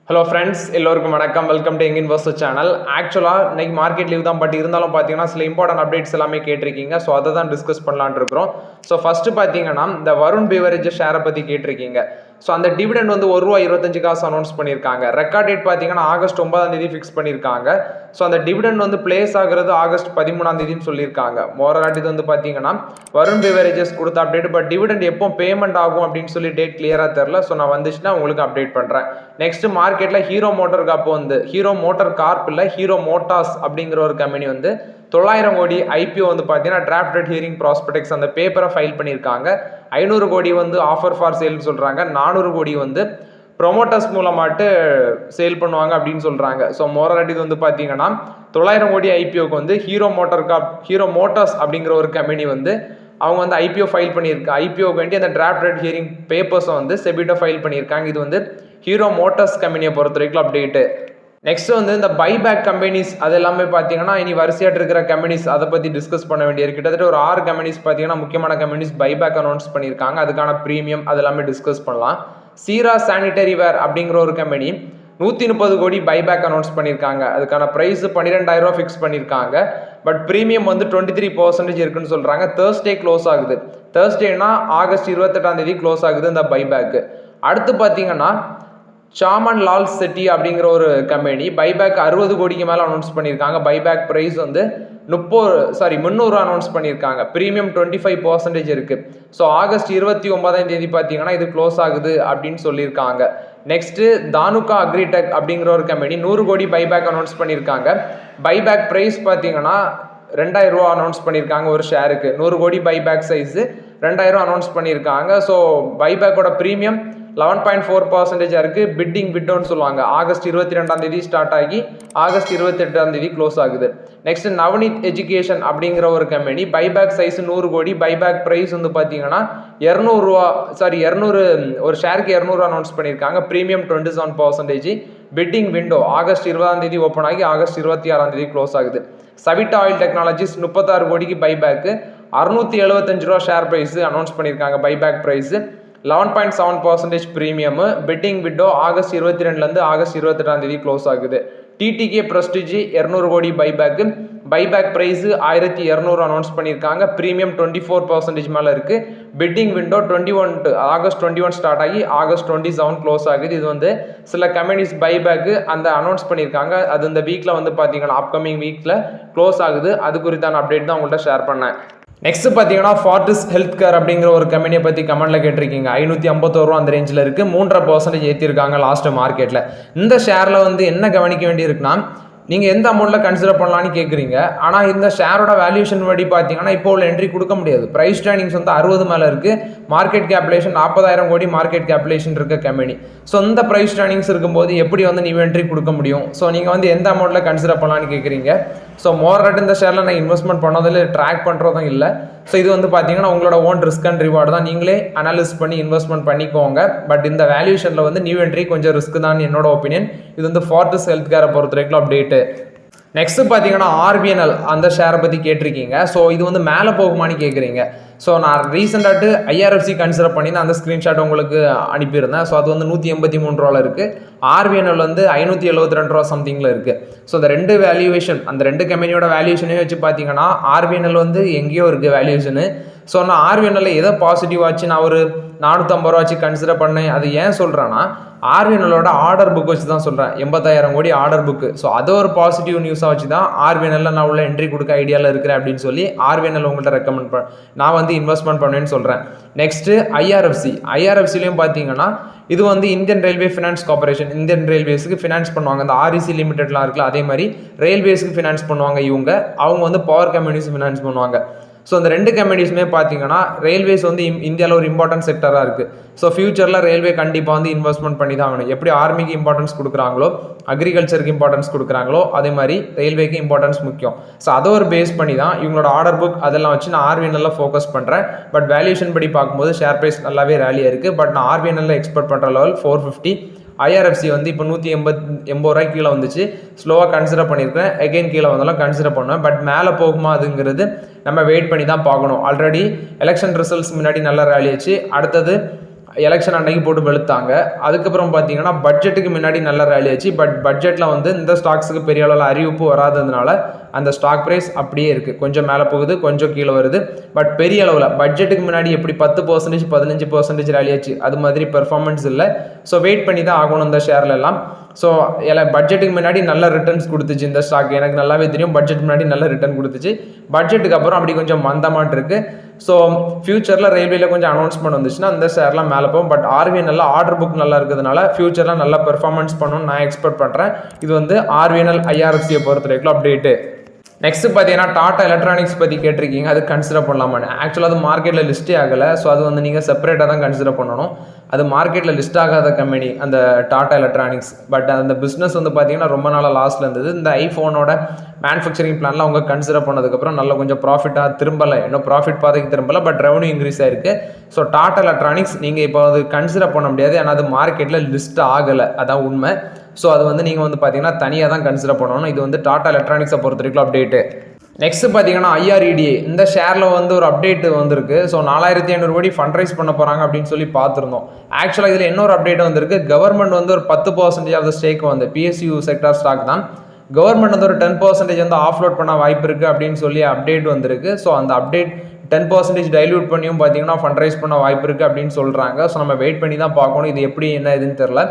Hello friends, எல்லோருக்கும் வணக்கம். Welcome to young investor channel. ஆக்சுவலாக இன்னைக்கு மார்க்கெட் லீவ் தான், பட் இருந்தாலும் பார்த்தீங்கன்னா சில இம்பார்ட்டன்ட் அப்டேட்ஸ் எல்லாமே கேட்டிருக்கீங்க. ஸோ அதை தான் டிஸ்கஸ் பண்ணலான்னு இருக்கிறோம். ஸோ ஃபர்ஸ்ட் பார்த்தீங்கன்னா இந்த வருண் பிவரேஜ் ஷேரை பற்றி கேட்டிருக்கீங்க. ஸோ அந்த டிவிடெண்ட் வந்து ₹1.25 அனௌன்ஸ் பண்ணியிருக்காங்க. ரெக்கார்ட் டேட் பார்த்தீங்கன்னா ஆகஸ்ட் 9 ஃபிக்ஸ் பண்ணியிருக்காங்க. ஸோ அந்த டிவிடெண்ட் வந்து பிளேஸ் ஆகுறது ஆகஸ்ட் 13 சொல்லியிருக்காங்க. மோரலாட் இது வந்து பார்த்தீங்கன்னா வருண் பிவரேஜஸ் கொடுத்த அப்டேட். பட் டிவிடெண்ட் எப்போ பேமெண்ட் ஆகும் அப்படின்னு சொல்லி டேட் கிளியராக தெரில. ஸோ நான் வந்துச்சுன்னா உங்களுக்கு அப்டேட் பண்ணுறேன். நெக்ஸ்ட் மார்க்கெட்டில் ஹீரோ மோட்டார் காப் வந்து ஹீரோ மோட்டார் கார்ப் இல்லை ஹீரோ மோட்டார்ஸ் அப்படிங்கிற ஒரு கம்பெனி வந்து 900 கோடி ஐபிஓ வந்து பார்த்தீங்கன்னா டிராஃப்டட் ஹியரிங் ப்ராஸ்பெக்ட்ஸ் அந்த பேப்பரை ஃபைல் பண்ணியிருக்காங்க. 500 கோடி வந்து ஆஃபர் ஃபார் சேல் சொல்கிறாங்க. 400 கோடி வந்து ப்ரொமோட்டர்ஸ் மூலமாட்டு சேல் பண்ணுவாங்க அப்படின்னு சொல்கிறாங்க. ஸோ மோரலாட் இது வந்து பார்த்தீங்கன்னா 900 கோடி ஐபிஓக்கு வந்து ஹீரோ மோட்டார்ஸ் அப்படிங்கிற ஒரு கம்பெனி வந்து அவங்க வந்து ஐபிஓ ஃபைல் பண்ணியிருக்காங்க. ஐபிஓக்கு வேண்டி அந்த டிராஃப்டட் ஹியரிங் பேப்பர்ஸை வந்து செபிட்டோ ஃபைல் பண்ணியிருக்காங்க. இது வந்து ஹீரோ மோட்டார்ஸ் கம்பெனியை பொறுத்த வரைக்கும் அப்டேட்டு. நெக்ஸ்ட் வந்து இந்த பைபேக் கம்பெனிஸ் அது எல்லாமே பார்த்தீங்கன்னா இனி வரிசையாட்டு இருக்கிற கம்பெனிஸ் அதை பற்றி டிஸ்கஸ் பண்ண வேண்டியது. கிட்டத்தட்ட ஒரு 6 கம்பெனிஸ் பார்த்தீங்கன்னா முக்கியமான கம்பெனிஸ் பைபேக் அனௌன்ஸ் பண்ணியிருக்காங்க. அதுக்கான ப்ரீமியம் அது எல்லாமே டிஸ்கஸ் பண்ணலாம். சீரா சானிடரி வேர் அப்படிங்கிற ஒரு கம்பெனி 130 கோடி பைபேக் அனௌன்ஸ் பண்ணியிருக்காங்க. அதுக்கான ப்ரைஸ் ₹12,000 ஃபிக்ஸ் பண்ணியிருக்காங்க. பட் ப்ரீமியம் வந்து 23% இருக்குன்னு சொல்கிறாங்க. தேர்ஸ்டே க்ளோஸ் ஆகுது. தேர்ஸ்டேனா ஆகஸ்ட் 28 க்ளோஸ் ஆகுது இந்த பைபேக்கு. அடுத்து பார்த்தீங்கன்னா சாமன் லால் செட்டி அப்படிங்கிற ஒரு கம்பெனி பைபேக் 60 கோடிக்கு மேலே அனௌன்ஸ் பண்ணியிருக்காங்க. பைபேக் ப்ரைஸ் வந்து 300 அனௌன்ஸ் பண்ணியிருக்காங்க. ப்ரீமியம் 25% இருக்குது. ஸோ ஆகஸ்ட் 29 பார்த்தீங்கன்னா இது க்ளோஸ் ஆகுது அப்படின்னு சொல்லியிருக்காங்க. நெக்ஸ்ட்டு தானுகா அக்ரிடெக் அப்படிங்கிற ஒரு கம்பெனி 100 கோடி பைபேக் அனௌன்ஸ் பண்ணியிருக்காங்க. பைபேக் ப்ரைஸ் பார்த்தீங்கன்னா ₹2,000 அனௌன்ஸ் பண்ணியிருக்காங்க ஒரு ஷேருக்கு. 100 கோடி பைபேக் சைஸு ₹2,000 அனௌன்ஸ் பண்ணியிருக்காங்க. ஸோ பைபேக்கோட ப்ரீமியம் 11.4% இருக்குது. பிட்டிங் விட்டோன்னு சொல்லுவாங்க. ஆகஸ்ட் 22 ஸ்டார்ட் ஆகி ஆகஸ்ட் 28 க்ளோஸ் ஆகுது. நெக்ஸ்ட் நவநீத் எஜுகேஷன் அப்படிங்கிற ஒரு கம்பெனி பைபேக் சைஸ் 100 கோடி பைபேக் ப்ரைஸ் வந்து பார்த்தீங்கன்னா ₹200 ஒரு ஷேருக்கு ₹200 அனௌன்ஸ் பண்ணியிருக்காங்க. Premium 27%. Bidding window August 20 open ஆகி ஆகஸ்ட் 26 க்ளோஸ் ஆகுது. சவிட்டா ஆயில் டெக்னாலஜிஸ் 36 கோடிக்கு பைபேக்கு ₹675 ஷேர் ப்ரைஸ் அனௌன்ஸ் பண்ணியிருக்காங்க. Buyback price 11.7% premium. Bidding window August 22 August 28 close ஆகுது. டிடிகே பிரஸ்டிஜ் 200 கோடி பைபேக் ப்ரைஸ் 1200 அனௌன்ஸ் பண்ணியிருக்காங்க. ப்ரீமியம் 24% மேலே இருக்குது. பிட்டிங் விண்டோ ஆகஸ்ட் 21 ஸ்டார்ட் ஆகி ஆகஸ்ட் 27 க்ளோஸ் ஆகுது. இது வந்து சில கம்பெனிஸ் பைபேக்கு அந்த அனௌன்ஸ் பண்ணியிருக்காங்க. அது இந்த வீக்கில் வந்து பார்த்தீங்கன்னா அப்கமிங் வீக்கில் க்ளோஸ் ஆகுது. அது குறித்தான அப்டேட் தான் உங்கள்கிட்ட ஷேர் பண்ணேன். நெக்ஸ்ட் பார்த்தீங்கன்னா ஃபார்டிஸ் ஹெல்த் கேர் அப்படிங்கிற ஒரு கம்பெனியை பற்றி கமெண்ட்டில் கேட்டிருக்கீங்க. ₹551 அந்த ரேஞ்சில் இருக்குது. 3.5% ஏற்றிருக்காங்க லாஸ்ட் மார்க்கெட்டில். இந்த ஷேரில் வந்து என்ன கவனிக்க வேண்டியிருக்குன்னா நீங்கள் எந்த அமௌண்ட்டில் கன்சிடர் பண்ணலான்னு கேட்குறீங்க. ஆனால் இந்த ஷேரோட வேல்யூஷன் படி பார்த்தீங்கன்னா இப்போ உள்ள என்ட்ரி கொடுக்க முடியாது. ப்ரைஸ் ட்ரைனிங்ஸ் வந்து 60 மேலே இருக்குது. மார்க்கெட் கேபிலேஷன் 40,000 கோடி மார்க்கெட் கேபிலேஷன் இருக்க கம்பெனி. ஸோ இந்த ப்ரைஸ் ட்ரைனிங்ஸ் இருக்கும்போது எப்படி வந்து நியூ என்ட்ரி கொடுக்க முடியும்? ஸோ நீங்கள் வந்து எந்த அமௌண்ட்டில் கன்சிடர் பண்ணலான்னு கேட்குறீங்க. ஸோ மோரலாட் இந்த ஷேரில் நான் இன்வெஸ்ட்மெண்ட் பண்ணதில் ட்ராக் பண்ணுறதும் இல்லை. ஸோ இது வந்து பார்த்தீங்கன்னா உங்களோட ஓன் ரிஸ்க் அண்ட் ரிவார்டு தான். நீங்களே அனாலிஸ் பண்ணி இன்வெஸ்ட்மெண்ட் பண்ணிக்கோங்க. பட் இந்த வேல்யூஷனில் வந்து நியூ என்ட்ரி கொஞ்சம் ரிஸ்க் தான் என்னோட ஒப்பீனியன். இது வந்து ஃபார்டிஸ் ஹெல்த் கேரை பொறுத்த வரைக்கும் அப்டேட்டு. நெக்ஸ்ட் பார்த்தீங்கன்னா ஆர்பிஎன்எல் அந்த ஷேரை பற்றி கேட்டிருக்கீங்க. ஸோ இது வந்து மேலே போகுமான்னு கேட்குறீங்க. ஸோ நான் ரீசெண்டாட்டு ஐஆர்எஃப்சி கன்சிடர் பண்ணி அந்த ஸ்க்ரீன்ஷாட் உங்களுக்கு அனுப்பியிருந்தேன். ஸோ அது வந்து ₹183 இருக்குது. ஆர்பிஎன்எல் வந்து ₹572 சம்திங்கில் இருக்குது. ஸோ அந்த ரெண்டு வேல்யூவேஷன் அந்த ரெண்டு கம்பெனியோட வேல்யூஷனே வச்சு பார்த்தீங்கன்னா ஆர்பிஎன்எல் வந்து எங்கேயோ இருக்குது வேல்யூஷனு. ஸோ நான் ஆர்பிஎன்எல்ல எதை பாசிட்டிவ் ஆச்சு நான் ஒரு ₹450 வச்சு கன்சிடர் பண்ணேன். அது ஏன் சொல்கிறேன்னா ஆர்பிஎன்எல்லோட ஆர்டர் புக் வச்சு தான் சொல்கிறேன். 80,000 கோடி ஆர்டர் புக்கு. ஸோ அதை ஒரு பாசிட்டிவ் நியூஸாக வச்சு தான் ஆர்பிஎன்எல்ல நான் உள்ள என்ட்ரி கொடுக்க ஐடியாவில் இருக்கிறேன் அப்படின்னு சொல்லி ஆர்பிஎன்எல் உங்கள்கிட்ட ரெக்கமெண்ட் நான் வந்து இன்வெஸ்ட்மெண்ட் பண்ணுவேன்னு சொல்கிறேன். நெக்ஸ்ட்டு ஐஆர்எஃப்சிலையும் பார்த்தீங்கன்னா இது வந்து Indian railway finance corporation. Indian ரயில்வேஸுக்கு ஃபினான்ஸ் பண்ணுவாங்க. அந்த ஆர்இசி லிமிடெட்லாம் இருக்குல்ல அதே மாதிரி ரயில்வேஸுக்கு ஃபினான்ஸ் பண்ணுவாங்க அவங்க வந்து பவர் கம்பெனிஸ் ஃபினான்ஸ் பண்ணுவாங்க. ஸோ அந்த ரெண்டு கம்பெனிஸுமே பார்த்தீங்கன்னா ரயில்வேஸ் வந்து இந்தியாவில் ஒரு இம்பார்ட்டன்ட் செக்டராக இருக்குது. ஸோ ஃபியூச்சரில் ரயில்வே கண்டிப்பாக வந்து இன்வெஸ்ட்மெண்ட் பண்ணி தான் ஆகணும். எப்படி ஆர்மிக்கு இம்பார்ட்டன்ஸ் கொடுக்குறாங்களோ அக்ரிகல்ச்சருக்கு இம்பார்ட்டன்ஸ் கொடுக்குறாங்களோ அதே மாதிரி ரயில்வேக்கு இம்பார்ட்டன்ஸ் முக்கியம். ஸோ அதை ஒரு பேஸ் பண்ணி தான் இவங்களோட ஆர்டர் புக் அதெல்லாம் வச்சு நான் ஆர்பிஎன்எல்ல ஃபோக்கஸ் பண்ணுறேன். பட் வேல்யூஷன் படி பார்க்கும்போது ஷேர் ப்ரைஸ் நல்லாவே ரேலியாக இருக்குது. பட் நான் ஆர்பிஎன்எல்ல எக்ஸ்பெக்ட் பண்ணுற லெவல் 450. ஐஆர்எஃப்சி வந்து இப்போ ₹180 கீழே வந்துச்சு. ஸ்லோவாக கன்சிடர் பண்ணியிருக்கேன். எகைன் கீழே வந்தாலும் கன்சிடர் பண்ணுவேன். பட் மேலே போகுமா அதுங்கிறது நம்ம வெயிட் பண்ணி தான் பார்க்கணும். ஆல்ரெடி எலெக்ஷன் ரிசல்ட்ஸ் முன்னாடி நல்லா ரேலி ஆச்சு. அடுத்தது எலெக்ஷன் அன்னைக்கு போட்டு வெளுத்தாங்க. அதுக்கப்புறம் பார்த்தீங்கன்னா பட்ஜெட்டுக்கு முன்னாடி நல்ல ரேலி ஆச்சு. பட்ஜெட்டில் வந்து இந்த ஸ்டாக்ஸுக்கு பெரிய அளவில் அறிவிப்பு வராததுனால அந்த ஸ்டாக் ப்ரைஸ் அப்படியே இருக்குது. கொஞ்சம் மேலே போகுது, கொஞ்சம் கீழே வருது. பட் பெரிய அளவில் பட்ஜெட்டுக்கு முன்னாடி எப்படி 10% 15% ரேலி ஆச்சு அது மாதிரி பெர்ஃபார்மன்ஸ் இல்லை. ஸோ வெயிட் பண்ணி தான் ஆகணும் இந்த ஷேர்ல எல்லாம். ஸோ பட்ஜெட்டுக்கு முன்னாடி நல்ல ரிட்டர்ன்ஸ் கொடுத்துச்சு இந்த ஸ்டாக். எனக்கு நல்லாவே தெரியும் பட்ஜெட் முன்னாடி நல்ல ரிட்டர்ன் கொடுத்துச்சு. பட்ஜெட்டுக்கு அப்புறம் அப்படி கொஞ்சம் மந்தமாட்டு இருக்கு. ஸோ ஃபியூச்சரில் ரயில்வேல கொஞ்சம் அனௌன்ஸ்மெண்ட் வந்துச்சுன்னா அந்த ஷேர்லாம் மேலே போகும். பட் ஆர்விஎன்எல் ஆர்டர் புக் நல்லா இருக்கிறதுனால ஃபியூச்சரில் நல்லா பெர்ஃபார்மன்ஸ் பண்ணணும்னு நான் எக்ஸ்பெக்ட் பண்ணுறேன். இது வந்து ஆர்விஎன்எல் ஐஆர்எஃப்சியை பொறுத்த வரைக்கும் அப்டேட்டு. நெக்ஸ்ட் பார்த்தீங்கன்னா டாடா எலக்ட்ரானிக்ஸ் பற்றி கேட்டிருக்கீங்க, அது கன்சிடர் பண்ணலாமான்னு. ஆக்சுவலாக அது மார்க்கெட்டில் லிஸ்ட்டே ஆகலை. ஸோ அது வந்து நீங்கள் செப்பரேட்டாக தான் கன்சிடர் பண்ணணும். அது மார்க்கெட்டில் லிஸ்ட் ஆகாத கம்பெனி அந்த டாடா எலக்ட்ரானிக்ஸ். பட் அந்த பிஸ்னஸ் வந்து பார்த்தீங்கன்னா ரொம்ப நாளாக லாஸில் இருந்தது. இந்த ஐஃபோனோட மேனுஃபேக்சரிங் பிளான்லாம் அவங்க கன்சிடர் பண்ணதுக்கப்புறம் நல்ல கொஞ்சம் ப்ராஃபிட்டாக திரும்பலை, இன்னும் ப்ராஃபிட் பாதைக்கு திரும்பலை, பட் ரெவன்யூ இன்க்ரீஸ் ஆயிருக்கு. ஸோ டாடா எலக்ட்ரானிக்ஸ் நீங்கள் இப்போ அது கன்சிடர் பண்ண முடியாது, ஏன்னா அது மார்க்கெட்டில் லிஸ்ட் ஆகலை, அதான் உண்மை. ஸோ அது வந்து நீங்கள் வந்து பார்த்தீங்கன்னா தனியாக தான் கன்சிடர் பண்ணணும். இது வந்து டாடா எலக்ட்ரானிக்ஸை பொறுத்த வரைக்கும் அப்டேட்டு. நெக்ஸ்ட் பார்த்தீங்கன்னா IREDA இந்த ஷேரில் வந்து ஒரு அப்டேட் வந்திருக்கு. ஸோ 4500 கோடி ஃபண்ட் ரைஸ் பண்ண போகிறாங்க அப்படின்னு சொல்லி பார்த்துருந்தோம். ஆக்சுவலாக இதில் இன்னொரு அப்டேட் வந்திருக்கு. கவர்மெண்ட் வந்து ஒரு 10% ஆஃப் த ஸ்டேக் வந்து PSU செக்டார் ஸ்டாக் தான். கவர்மெண்ட் வந்து ஒரு 10% வந்து ஆஃப்லோட் பண்ண வாய்ப்பு இருக்குது அப்படின்னு சொல்லி அப்டேட் வந்திருக்கு. ஸோ அந்த அப்டேட் 10% டைல்யூட் பண்ணியும் பார்த்தீங்கன்னா ஃபண்ட் ரைஸ் பண்ண வாய்ப்பு இருக்குது அப்படின்னு சொல்கிறாங்க. ஸோ நம்ம வெயிட் பண்ணி தான் பார்க்கணும் இது எப்படி என்ன இதுன்னு தெரில.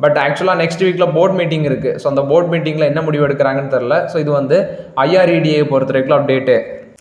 பட் ஆக்சுவலாக நெக்ஸ்ட் வீக்கில் போர்ட் மீட்டிங் இருக்குது. ஸோ அந்த போர்ட் மீட்டிங்கில் என்ன முடிவு எடுக்கிறாங்கன்னு தெரில. ஸோ இது வந்து IREDA பொறுத்த வரைக்கும் அப்டேட்டு.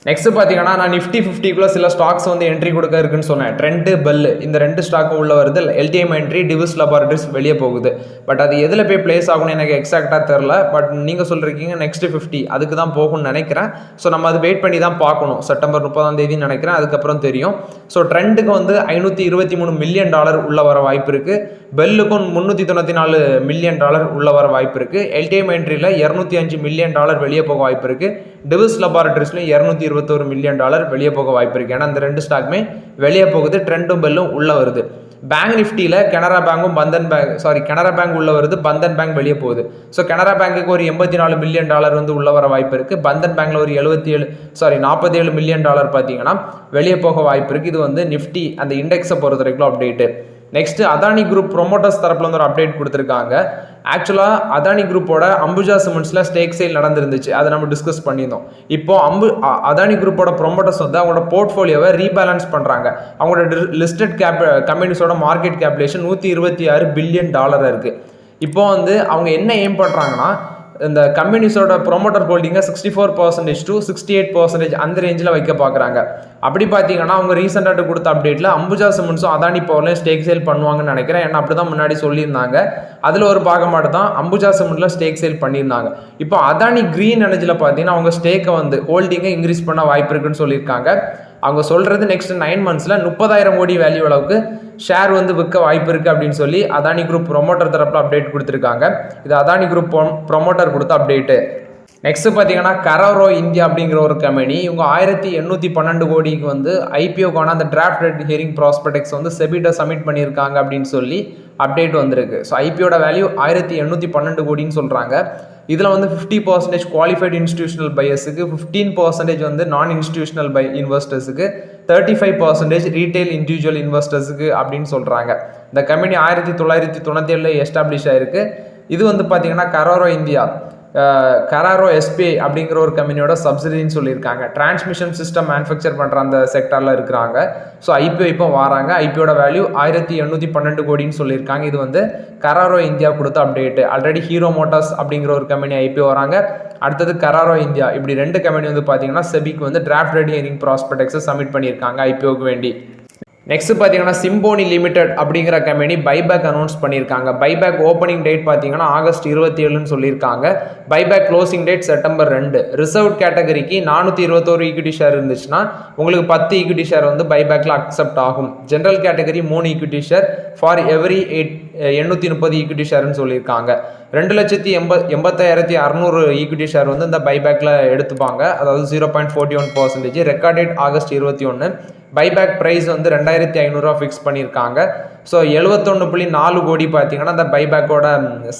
நெக்ஸ்ட் பார்த்தீங்கன்னா நான் நிஃப்டி 50க்குள்ள சில ஸ்டாக்ஸ் வந்து என்ட்ரி கொடுக்க இருக்குன்னு சொன்னேன். ட்ரெண்ட், பெல் இந்த 2 ஸ்டாக்கும் உள்ள வருது. LTM என்ட்ரி, டிவிஸ் லேபார்டரிஸ் வெளியே போகுது. பட் அது எதில் போய் பிளேஸ் ஆகணும்னு எனக்கு எக்ஸாக்டாக தெரில. பட் நீங்கள் சொல்லிருக்கீங்க நெக்ஸ்ட் 50 அதுக்கு தான் போகும்னு நினைக்கிறேன். ஸோ நம்ம அது வெயிட் பண்ணி தான் பார்க்கணும். செப்டம்பர் 30 நினைக்கிறேன், அதுக்கப்புறம் தெரியும். ஸோ ட்ரெண்டுக்கு வந்து $523 மில்லியன் உள்ள வர வாய்ப்பு இருக்குது. பெல்லுக்கும் $394 மில்லியன் உள்ள வர வாய்ப்பு இருக்குது. LTM என்ட்ரியில் $205 மில்லியன் வெளியே போக வாய்ப்பு இருக்குது. டிவிஸ் லேபார்டரிஸ்லையும் $221 மில்லியன் வெளியே போக வாய்ப்பு இருக்குது. ஏன்னா அந்த 2 ஸ்டாக்குமே வெளியே போகுது, ட்ரெண்டும் பெல்லும் உள்ளே வருது. பேங்க் நிஃப்டியில் கனரா பேங்கும் கனரா பேங்க் உள்ள வருது, பந்தன் பேங்க் வெளியே போகுது. ஸோ கனரா பேங்க்குக்கு ஒரு $84 மில்லியன் வந்து உள்ள வர வாய்ப்பு இருக்குது. பந்தன் பேங்க்ல ஒரு 47 மில்லியன் பார்த்தீங்கன்னா வெளியே போக வாய்ப்பு இருக்குது. இது வந்து நிஃப்டி அந்த இண்டெக்ஸை பொறுத்த வரைக்கும் update. Next Adani group promoters தரப்புல வந்து ஒரு அப்டேட் கொடுத்துருக்காங்க. ஆக்சுவலாக அதானி குரூப்போட அம்புஜா சிமெண்ட்ஸில் ஸ்டேக் சேல் நடந்திருந்துச்சு, அதை நம்ம டிஸ்கஸ் பண்ணியிருந்தோம். இப்போ அதானி குரூப்போட ப்ரொமோட்டர்ஸ் வந்து அவங்களோட போர்ட்ஃபோலியோவை ரீபேலன்ஸ் பண்ணுறாங்க. அவங்களோட லிஸ்டட் கம்பெனிஸோட மார்க்கெட் கேபிடேஷன் $126 பில்லியன் இருக்குது. இப்போ வந்து அவங்க என்ன எய்ம் பண்ணுறாங்கன்னா இந்த கம்பெனிஸோட ப்ரொமோட்டர் ஹோல்டிங்கை 64% to 68% அந்த ரேஞ்சில் வைக்க பார்க்குறாங்க. அப்படி பார்த்தீங்கன்னா அவங்க ரீசெண்டாக கொடுத்த அப்டேட்டில் அம்புஜா சிமெண்ட்ஸும் அதானி பவர்லையும் ஸ்டேக் சேல் பண்ணுவாங்கன்னு நினைக்கிறேன். ஏன்னா அப்படி தான் முன்னாடி சொல்லியிருந்தாங்க. அதில் ஒரு பாகமாட்டு தான் அம்புஜா சிமெண்ட்டில் ஸ்டேக் சேல் பண்ணியிருந்தாங்க. இப்போ அதானி கிரீன் எனர்ஜியில் பார்த்தீங்கன்னா அவங்க ஸ்டேக்கை வந்து ஹோல்டிங்கை இன்க்ரீஸ் பண்ண வாய்ப்பு இருக்குன்னு சொல்லியிருக்காங்க. அவங்க சொல்கிறது நெக்ஸ்ட் 9 monthsல 30,000 கோடி வேல்யூ அளவுக்கு ஷேர் வந்து விற்க வாய்ப்பு இருக்குது அப்படின்னு சொல்லி அதானி குரூப் ப்ரொமோட்டர் தரப்பில் அப்டேட் கொடுத்துருக்காங்க. இது அதானி குரூப் ப்ரொமோட்டர் கொடுத்த அப்டேட்டு. நெக்ஸ்ட் பார்த்தீங்கன்னா கரோரோ இந்தியா அப்படிங்கிற ஒரு கம்பெனி இவங்க 1812 கோடிக்கு வந்து IPOக்கான அந்த டிராஃப்ட் ரெட் ஹியரிங் ப்ராஸ்பெக்ட்ஸ் வந்து செபிட்ட சப்மிட் பண்ணியிருக்காங்க அப்படின்னு சொல்லி அப்டேட் வந்திருக்கு. ஸோ IPOட வேல்யூ 1812 கோடின்னு சொல்கிறாங்க. இதில் வந்து 50% குவாலிஃபைடு இன்ஸ்டிடியூஷனல் பையர்ஸுக்கு, 15% வந்து நான் இன்ஸ்டிடியூஷனல் இன்வெஸ்டர்ஸுக்கு, 35% ரீட்டைல் இண்டிவிஜுவல் இன்வெஸ்டர்ஸுக்கு அப்படின்னு சொல்கிறாங்க. இந்த கம்பெனி 1997 எஸ்டாப்ளிஷ் ஆயிருக்கு. இது வந்து பார்த்தீங்கன்னா கரோரோ இந்தியா கராரோ SPI அப்படிங்கிற ஒரு கம்பெனியோட சப்சிடின்னு சொல்லியிருக்காங்க. டிரான்ஸ்மிஷன் சிஸ்டம் மேனுஃபேக்சர் பண்ணுற அந்த செக்டரில் இருக்கிறாங்க. ஸோ IPO இப்போ வராங்க. IPOட வேல்யூ 1812 கோடின்னு சொல்லியிருக்காங்க. இது வந்து கராரோ இந்தியா கொடுத்த அப்டேட்டு. ஆல்ரெடி ஹீரோ மோட்டார்ஸ் அப்படிங்கிற ஒரு கம்பெனி IPO வராங்க. அடுத்தது கராரோ இந்தியா. இப்படி 2 கம்பெனி வந்து பார்த்தீங்கன்னா செபிக்கு வந்து டிராஃப்ட் ரெட் ஹியரிங் ப்ராஸ்பெக்ட்ஸை சப்மிட் பண்ணியிருக்காங்க IPOக்கு வேண்டி. நெக்ஸ்ட் பார்த்தீங்கன்னா சிம்போனி லிமிடெட் அப்படிங்கிற கம்பெனி பைபேக் அனௌன்ஸ் பண்ணியிருக்காங்க. பைபேக் ஓப்பனிங் டேட் பார்த்தீங்கன்னா ஆகஸ்ட் 27 சொல்லியிருக்காங்க. Buyback closing date September 2. Reserve கேட்டகரிக்கு 421 ஈக்விட்டி ஷேர் இருந்துச்சுன்னா உங்களுக்கு 10 ஈக்விட்டி ஷேர் வந்து பைபேக்கில் அக்செப்ட் ஆகும். General category 3 equity share for every 830 equity ஷேர்னு சொல்லியிருக்காங்க. 2,85,600 ஈக்விட்டி ஷேர் வந்து இந்த பைபேக்கில் எடுத்துப்பாங்க. அதாவது 0.41%. Record date August 21. Buyback price வந்து 2,500 ஃபிக்ஸ் பண்ணியிருக்காங்க. ஸோ 71.4 கோடி பார்த்தீங்கன்னா அந்த பைபேக்கோட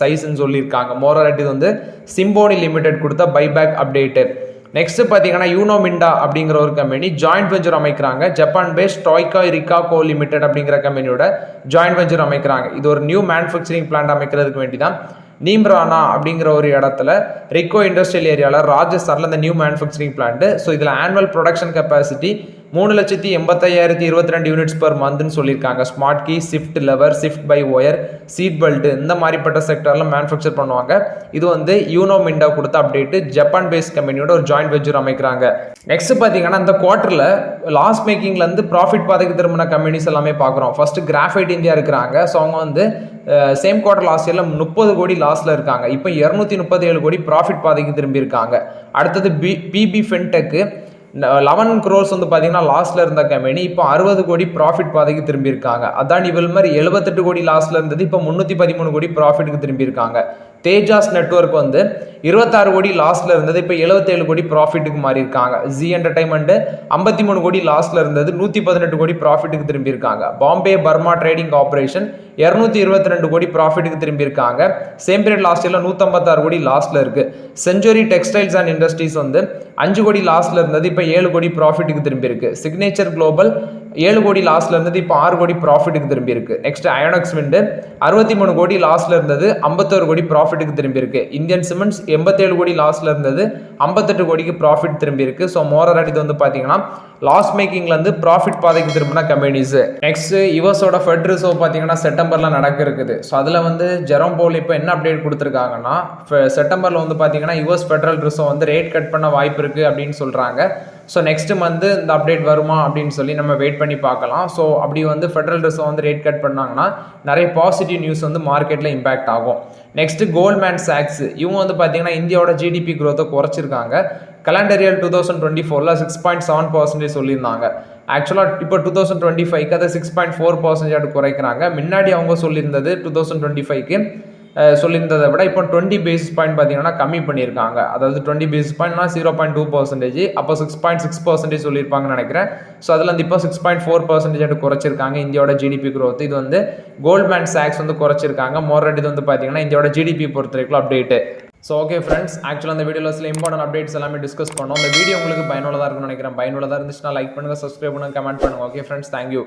சைஸ்ன்னு சொல்லியிருக்காங்க. மோரலட் இது வந்து சிம்போனி லிமிடெட் கொடுத்த பைபேக் அப்டேட்டு. நெக்ஸ்ட் பார்த்தீங்கன்னா யூனோமிண்டா அப்படிங்கிற ஒரு கம்பெனி ஜாயிண்ட் வெஞ்சர் அமைக்கிறாங்க. Japan based Tokai Rika Co limited அப்படிங்கிற கம்பெனியோட ஜாயிண்ட் வெஞ்சர் அமைக்கிறாங்க. இது ஒரு நியூ மேனுஃபேக்சரிங் பிளான்ட் அமைக்கிறதுக்கு வேண்டி தான் நீம்ரானா அப்படிங்கிற ஒரு இடத்துல ரிக்கோ இண்டஸ்ட்ரியல் ஏரியாவில் ராஜஸ்தானில் இந்த நியூ மேனுஃபேக்சரிங் பிளான்ட். ஸோ இதில் annual production capacity 3,85,022 units per மந்த்னு சொல்லியிருக்காங்க. Smart key, shift lever, shift by wire, seat belt இந்த மாதிரிப்பட்ட செக்டரில் மேனுஃபேக்சர் பண்ணுவாங்க. இது வந்து யூனோமிண்டா கொடுத்த அப்டேட்டு. ஜப்பான் பேஸ்ட் கம்பெனியோட ஒரு ஜாயிண்ட் வெஞ்சர் அமைக்கிறாங்க. நெக்ஸ்ட் பார்த்தீங்கன்னா இந்த குவார்ட்டரில் லாஸ் மேக்கிங்லேருந்து ப்ராஃபிட் பாதைக்கு திரும்பின கம்பெனிஸ் எல்லாமே பார்க்குறோம். ஃபர்ஸ்ட் கிராஃபைட் இந்தியா இருக்கிறாங்க. ஸோ அவங்க வந்து சேம் குவார்டர் லாஸ்ட் இயரில் 30 கோடி லாஸில் இருக்காங்க. இப்போ 237 கோடி ப்ராஃபிட் பாதைக்கு திரும்பி இருக்காங்க. அடுத்தது பிபி ஃபின்டெக்கு 11 crores வந்து பார்த்தீங்கன்னா லாஸ்ட்ல இருந்த கம்பெனி இப்போ 60 கோடி ப்ராஃபிட் பாதைக்கு திரும்பி இருக்காங்க. அதானி வில்மர் 78 கோடி லாஸ்ட்ல இருந்தது இப்போ 313 கோடி ப்ராஃபிட்டுக்கு திரும்பி இருக்காங்க. தேஜாஸ் நெட்வொர்க் வந்து 26 கோடி லாஸ்ட்ல இருந்தது இப்போ 77 கோடி ப்ராஃபிட்டுக்கு மாறி இருக்காங்க. ஜி என்டர்டைன்மெண்ட் 53 கோடி லாஸ்ட்ல இருந்தது 118 கோடி ப்ராஃபிட்டுக்கு திரும்பி இருக்காங்க. பாம்பே பர்மா ட்ரேடிங் கார்பரேஷன் 222 கோடி ப்ராஃபிட்டுக்கு திரும்பி இருக்காங்க. சேம் பீரியட் லாஸ்ட் இயர்ல 156 கோடி லாஸ்ட்ல இருக்கு. செஞ்சுரி டெக்ஸ்டைல்ஸ் அண்ட் இண்டஸ்ட்ரீஸ் வந்து 5 கோடி லாஸ்ட்ல இருந்தது இப்போ 7 கோடி ப்ராஃபிட்டுக்கு திரும்பி இருக்கு. சிக்னேச்சர் குளோபல் 7 கோடி லாஸ்ட்ல இருந்தது இப்போ 6 கோடி ப்ராஃபிட்டுக்கு திரும்பி இருக்கு. நெக்ஸ்ட் அயோனக்ஸ் விண்ட் 63 கோடி லாஸ்ட்ல இருந்தது 51 கோடி ப்ராஃபிட்டுக்கு திரும்பி இருக்கு. இந்தியன் சிமெண்ட்ஸ் 87 கோடி லாஸ்ட்ல இருந்தது 58 கோடிக்கு ப்ராஃபிட் திரும்பி இருக்கு. ஸோ மோரல் இது வந்து பார்த்தீங்கன்னா லாஸ் மேக்கிங்ல இருந்து ப்ராஃபிட் பாதைக்கு திரும்பின கம்பெனிஸ். நெக்ஸ்ட் யுஎஸோட ஃபெட் ரிசர்வ் பார்த்தீங்கன்னா செப்டம்பர்ல நடக்க இருக்குது. ஸோ அதில் வந்து ஜெரோம் பவுல் இப்போ என்ன அப்டேட் கொடுத்துருக்காங்கன்னா செப்டம்பர்ல வந்து பார்த்தீங்கன்னா யுஎஸ் ஃபெடரல் ரிசர்வ் வந்து ரேட் கட் பண்ண வாய்ப்பு இருக்கு அப்படின்னு சொல்றாங்க. ஸோ நெக்ஸ்ட் மந்த் இந்த அப்டேட் வருமா அப்படின்னு சொல்லி நம்ம வெயிட் பண்ணி பார்க்கலாம். ஸோ அப்படி வந்து ஃபெடரல் ரிசர்வ் வந்து ரேட் கட் பண்ணாங்கன்னா நிறைய பாசிட்டிவ் நியூஸ் வந்து மார்க்கெட்டில் இம்பாக்ட் ஆகும். நெக்ஸ்ட் கோல்ட்மேன் சாக்ஸ் இவங்க வந்து பார்த்தீங்கன்னா இந்தியாவோட ஜிடிபி growth குறைச்சிருக்காங்க. கலண்டர் இயர் 2024ல் 6.7% சொல்லியிருந்தாங்க. ஆக்சுவலாக இப்போ 2025க்கு அதை 6.4% குறைக்கிறாங்க. முன்னாடி அவங்க சொல்லியிருந்தது 2025க்கு சொல்லியிருந்ததை விட இப்போ 20 பேசிஸ் பாயிண்ட் பார்த்தீங்கன்னா கம்மி பண்ணியிருக்காங்க. அதாவது 20 பேசிஸ் பாயிண்ட்னா 0.2%, அப்போ 6.6% சொல்லியிருப்பாங்கன்னு நினைக்கிறேன். ஸோ அதில் வந்து இப்போ 6.4% குறைச்சிருக்காங்க இந்தியாவோட ஜிடிபி growth. இது வந்து கோல்ட்மேன் சாக்ஸ் வந்து குறைச்சிருக்காங்க. மோரட் இது வந்து பார்த்தீங்கன்னா இந்தியாவோட ஜிடிபி பொறுத்த வரைக்கும் அப்டேட்டு. ஸோ ஓகே ஃப்ரெண்ட்ஸ், ஆக்சுவலாக அந்த வீடியோவில் சில இம்பார்ட்டன்ட் அப்டேட்ஸ் எல்லாமே டிஸ்கஸ் பண்ணோம். இந்த வீடியோ உங்களுக்கு பயனுள்ளதாக இருக்கும்னு நினைக்கிறேன். பயனுள்ளதாக இருந்துச்சுன்னா லைக் பண்ணுங்கள், சப்ஸ்கிரைப் பண்ணுங்கள், கமெண்ட் பண்ணுங்கள். Okay friends, thank you.